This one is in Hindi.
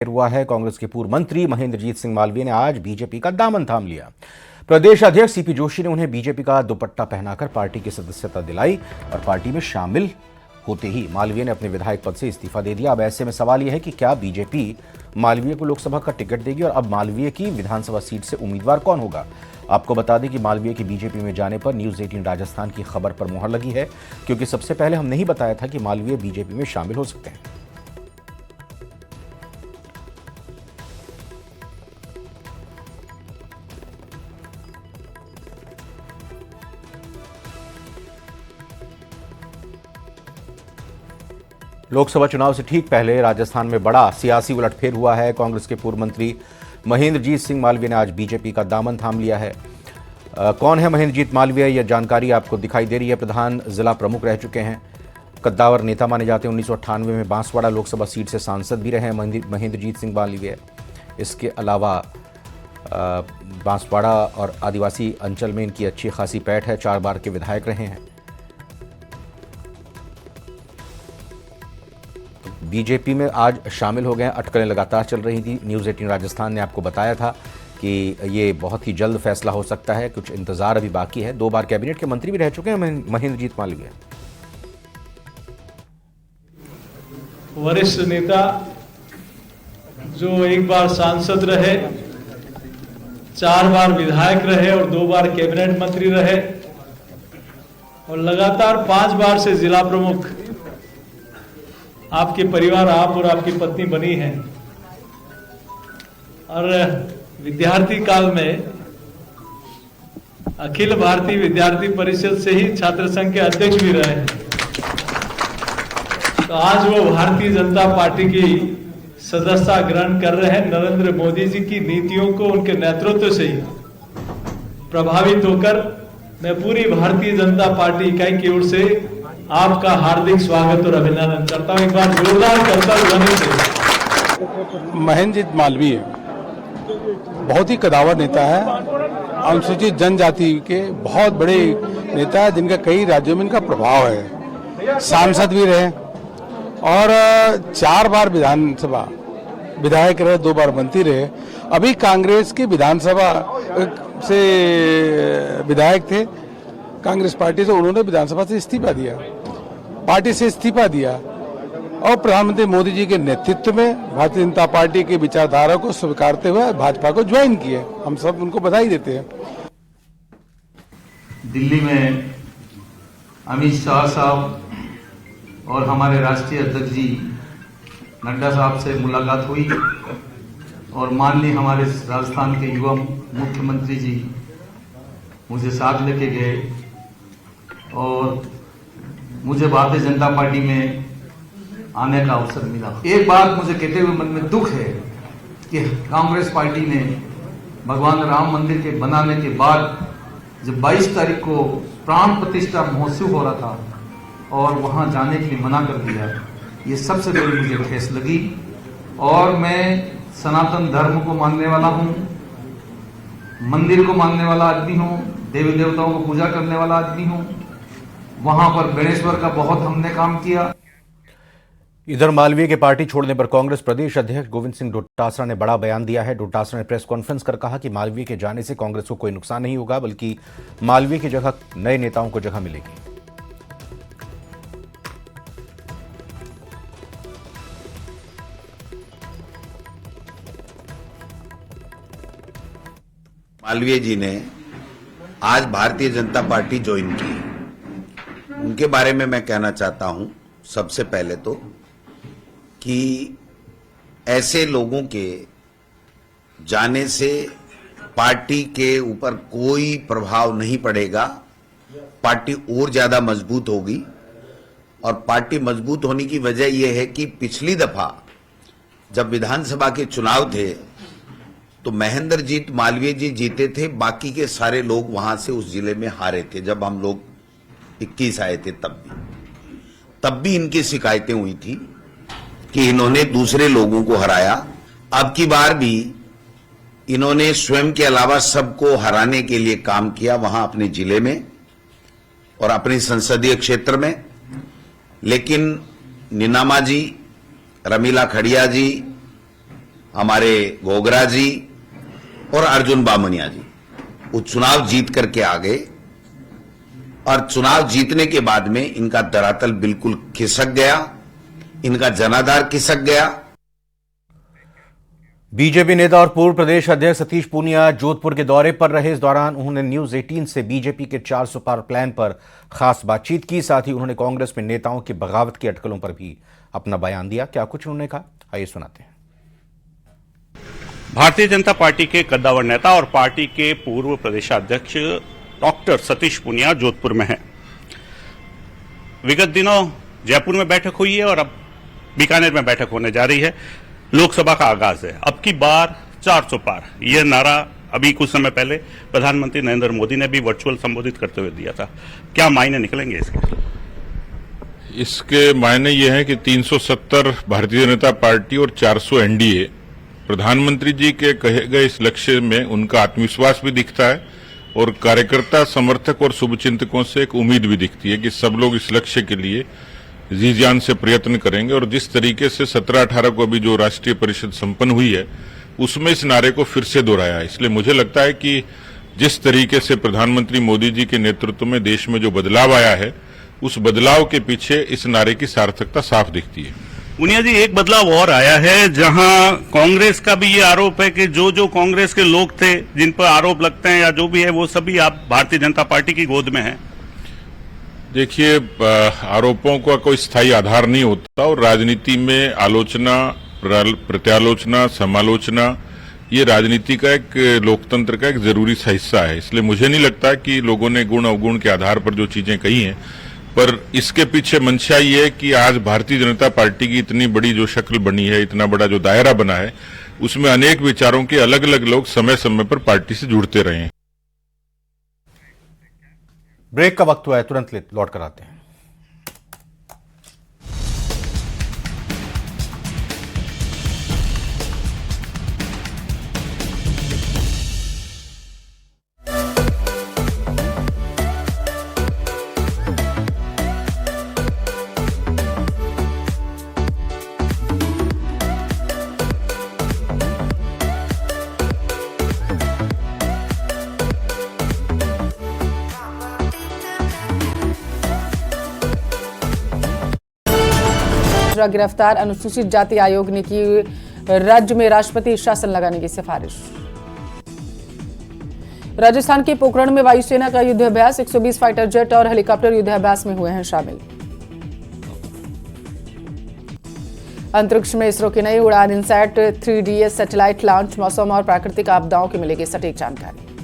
हुआ है। कांग्रेस के पूर्व मंत्री महेंद्रजीत सिंह मालवीय ने आज बीजेपी का दामन थाम लिया। प्रदेश अध्यक्ष सीपी जोशी ने उन्हें बीजेपी का दुपट्टा पहनाकर पार्टी की सदस्यता दिलाई और पार्टी में शामिल होते ही मालवीय ने अपने विधायक पद से इस्तीफा दे दिया। अब ऐसे में सवाल यह है कि क्या बीजेपी मालवीय को लोकसभा का टिकट देगी और अब मालवीय की विधानसभा सीट से उम्मीदवार कौन होगा। आपको बता दें कि मालवीय की बीजेपी में जाने पर न्यूज 18 राजस्थान की खबर पर मुहर लगी है, क्योंकि सबसे पहले हम नहीं बताया था कि मालवीय बीजेपी में शामिल हो सकते हैं। लोकसभा चुनाव से ठीक पहले राजस्थान में बड़ा सियासी उलटफेर हुआ है। कांग्रेस के पूर्व मंत्री महेंद्रजीत सिंह मालवीय ने आज बीजेपी का दामन थाम लिया है। कौन है महेंद्रजीत मालवीय, यह जानकारी आपको दिखाई दे रही है। प्रधान जिला प्रमुख रह चुके हैं, कद्दावर नेता माने जाते हैं। 1998 में बांसवाड़ा लोकसभा सीट से सांसद भी रहे हैं महेंद्रजीत सिंह मालवीय। इसके अलावा बांसवाड़ा और आदिवासी अंचल में इनकी अच्छी खासी पैठ है, 4 बार के विधायक रहे हैं। बीजेपी में आज शामिल हो गए हैं। अटकलें लगातार चल रही थी। न्यूज़ 18 राजस्थान ने आपको बताया था कि ये बहुत ही जल्द फैसला हो सकता है, कुछ इंतजार अभी बाकी है। 2 बार कैबिनेट के मंत्री भी रह चुके हैं महेंद्रजीत मालवीय। वरिष्ठ नेता जो 1 बार सांसद रहे, 4 बार विधायक रहे और 2 बार कैबिनेट मंत्री रहे और लगातार 5 बार से जिला प्रमुख आपके परिवार, आप और आपकी पत्नी बनी है और विद्यार्थी काल में अखिल भारतीय विद्यार्थी परिषद से ही छात्र संघ के अध्यक्ष भी रहे हैं। तो आज वो भारतीय जनता पार्टी की सदस्यता ग्रहण कर रहे हैं। नरेंद्र मोदी जी की नीतियों को उनके नेतृत्व से ही प्रभावित होकर मैं पूरी भारतीय जनता पार्टी इकाई की ओर से आपका हार्दिक स्वागत और अभिनंदन करता हूं। एक बार जोरदार करता ध्वनि से। महेंद्रजीत मालवीय बहुत ही कदावर नेता है। अनुसूचित जनजाति के बहुत बड़े नेता है, जिनका कई राज्यों में इनका प्रभाव है। सांसद भी रहे और 4 बार विधानसभा विधायक रहे, 2 बार मंत्री रहे। अभी कांग्रेस के विधानसभा से विधायक थे कांग्रेस पार्टी से, उन्होंने विधानसभा से इस्तीफा दिया, पार्टी से इस्तीफा दिया और प्रधानमंत्री मोदी जी के नेतृत्व में भारतीय जनता पार्टी के विचारधारा को स्वीकारते हुए भाजपा को ज्वाइन किए। हम सब उनको बधाई देते हैं। दिल्ली में अमित शाह साहब और हमारे राष्ट्रीय अध्यक्ष जी नड्डा साहब से मुलाकात हुई और माननीय हमारे राजस्थान के युवा मुख्यमंत्री जी मुझे साथ लेके गए और मुझे भारतीय जनता पार्टी में आने का अवसर मिला। एक बात मुझे कहते हुए मन में दुख है कि कांग्रेस पार्टी ने भगवान राम मंदिर के बनाने के बाद जब 22 तारीख को प्राण प्रतिष्ठा महोत्सव हो रहा था और वहां जाने के लिए मना कर दिया, ये सबसे बड़ी मुझे ठेस लगी। और मैं सनातन धर्म को मानने वाला हूं, मंदिर को मानने वाला आदमी हूं, देवी देवताओं को पूजा करने वाला आदमी हूं। वहां पर गणेश्वर का बहुत हमने काम किया। इधर मालवीय के पार्टी छोड़ने पर कांग्रेस प्रदेश अध्यक्ष गोविंद सिंह डोटासरा ने बड़ा बयान दिया है। डोटासरा ने प्रेस कॉन्फ्रेंस कर कहा कि मालवीय के जाने से कांग्रेस को कोई नुकसान नहीं होगा, बल्कि मालवीय की जगह नए नेताओं को जगह मिलेगी। मालवीय जी ने आज भारतीय जनता पार्टी ज्वाइन की। उनके बारे में मैं कहना चाहता हूं सबसे पहले तो कि ऐसे लोगों के जाने से पार्टी के ऊपर कोई प्रभाव नहीं पड़ेगा। पार्टी और ज्यादा मजबूत होगी और पार्टी मजबूत होने की वजह यह है कि पिछली दफा जब विधानसभा के चुनाव थे तो महेंद्रजीत मालवीय जी जीते थे, बाकी के सारे लोग वहां से उस जिले में हारे थे। जब हम लोग 21 आए थे तब भी इनकी शिकायतें हुई थी कि इन्होंने दूसरे लोगों को हराया। अब की बार भी इन्होंने स्वयं के अलावा सबको हराने के लिए काम किया वहां अपने जिले में और अपने संसदीय क्षेत्र में। लेकिन निनामा जी, रमीला खड़िया जी, हमारे गोगरा जी और अर्जुन बामनिया जी वो चुनाव जीत करके आ गए और चुनाव जीतने के बाद में इनका धरातल बिल्कुल खिसक गया, इनका जनाधार खिसक गया। बीजेपी नेता और पूर्व प्रदेश अध्यक्ष सतीश पूनिया जोधपुर के दौरे पर रहे। इस दौरान उन्होंने न्यूज 18 से बीजेपी के 400 पार प्लान पर खास बातचीत की। साथ ही उन्होंने कांग्रेस में नेताओं की बगावत की अटकलों पर भी अपना बयान दिया। क्या कुछ उन्होंने कहा, आइए सुनाते हैं। भारतीय जनता पार्टी के कद्दावर नेता और पार्टी के पूर्व प्रदेशाध्यक्ष डॉक्टर सतीश पूनिया जोधपुर में हैं। विगत दिनों जयपुर में बैठक हुई है और अब बीकानेर में बैठक होने जा रही है। लोकसभा का आगाज है। अब की बार 400 पार, यह नारा अभी कुछ समय पहले प्रधानमंत्री नरेंद्र मोदी ने भी वर्चुअल संबोधित करते हुए दिया था। क्या मायने निकलेंगे इसके मायने ये हैं कि 370 भारतीय जनता पार्टी और 400 एनडीए, प्रधानमंत्री जी के कहे गए इस लक्ष्य में उनका आत्मविश्वास भी दिखता है और कार्यकर्ता, समर्थक और शुभचिंतकों से एक उम्मीद भी दिखती है कि सब लोग इस लक्ष्य के लिए जी जान से प्रयत्न करेंगे। और जिस तरीके से 17-18 को अभी जो राष्ट्रीय परिषद संपन्न हुई है उसमें इस नारे को फिर से दोहराया है। इसलिए मुझे लगता है कि जिस तरीके से प्रधानमंत्री मोदी जी के नेतृत्व में देश में जो बदलाव आया है उस बदलाव के पीछे इस नारे की सार्थकता साफ दिखती है। पूनिया जी, एक बदलाव और आया है जहां कांग्रेस का भी ये आरोप है कि जो कांग्रेस के लोग थे जिन पर आरोप लगते हैं या जो भी है वो सभी आप भारतीय जनता पार्टी की गोद में हैं। देखिए, आरोपों का कोई स्थायी आधार नहीं होता और राजनीति में आलोचना, प्रत्यालोचना, समालोचना ये राजनीति का एक, लोकतंत्र का एक जरूरी सा हिस्सा है। इसलिए मुझे नहीं लगता कि लोगों ने गुण अवगुण के आधार पर जो चीजें कही हैं, पर इसके पीछे मंशा ये है कि आज भारतीय जनता पार्टी की इतनी बड़ी जो शक्ल बनी है, इतना बड़ा जो दायरा बना है, उसमें अनेक विचारों के अलग अलग लोग समय समय पर पार्टी से जुड़ते रहे हैं। ब्रेक का वक्त हुआ है, तुरंत लौट कर आते हैं। गिरफ्तार अनुसूचित जाति आयोग ने की राज्य में राष्ट्रपति शासन लगाने की सिफारिश। राजस्थान के पोखरण में वायुसेना का युद्धाभ्यास, 120 फाइटर जेट और हेलीकॉप्टर युद्धाभ्यास में हुए हैं शामिल। अंतरिक्ष में इसरो की नई उड़ान इनसैट 3DS सैटेलाइट लॉन्च, मौसम और प्राकृतिक आपदाओं की मिलेगी सटीक जानकारी।